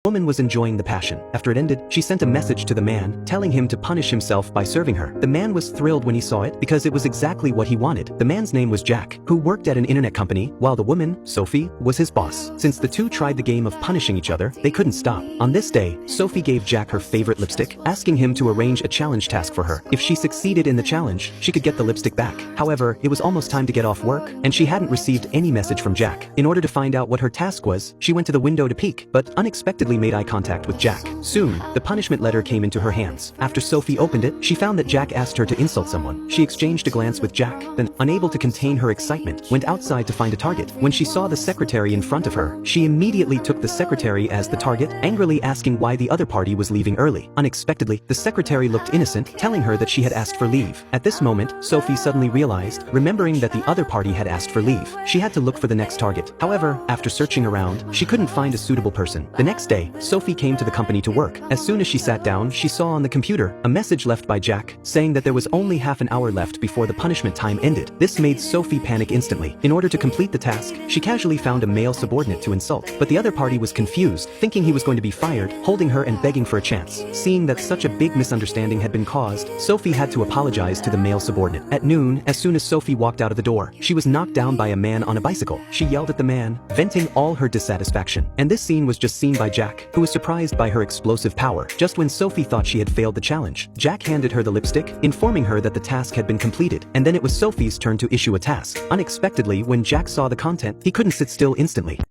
The woman was enjoying the passion. After it ended, she sent a message to the man, telling him to punish himself by serving her. The man was thrilled when he saw it because it was exactly what he wanted. The man's name was Jack, who worked at an internet company, while the woman, Sophie, was his boss. Since the two tried the game of punishing each other, they couldn't stop. On this day, Sophie gave Jack her favorite lipstick, asking him to arrange a challenge task for her. If she succeeded in the challenge, she could get the lipstick back. However, it was almost time to get off work, and she hadn't received any message from Jack. In order to find out what her task was, she went to the window to peek, but unexpectedly made eye contact with Jack. Soon, the punishment letter came into her hands. After Sophie opened it, she found that Jack asked her to insult someone. She exchanged a glance with Jack, then, unable to contain her excitement, went outside to find a target. When she saw the secretary in front of her, she immediately took the secretary as the target, angrily asking why the other party was leaving early. Unexpectedly, the secretary looked innocent, telling her that she had asked for leave. At this moment, Sophie suddenly realized, remembering that the other party had asked for leave. She had to look for the next target. However, after searching around, she couldn't find a suitable person. The next day, Sophie came to the company to work. As soon as she sat down, she saw on the computer a message left by Jack, saying that there was only half an hour left before the punishment time ended. This made Sophie panic instantly. In order to complete the task, she casually found a male subordinate to insult, but the other party was confused, thinking he was going to be fired, holding her and begging for a chance. Seeing that such a big misunderstanding had been caused, Sophie had to apologize to the male subordinate. At noon, as soon as Sophie walked out of the door, she was knocked down by a man on a bicycle. She yelled at the man, venting all her dissatisfaction. And this scene was just seen by Jack, who was surprised by her explosive power. Just when Sophie thought she had failed the challenge, Jack handed her the lipstick, informing her that the task had been completed, and then it was Sophie's turn to issue a task. Unexpectedly, when Jack saw the content, he couldn't sit still instantly.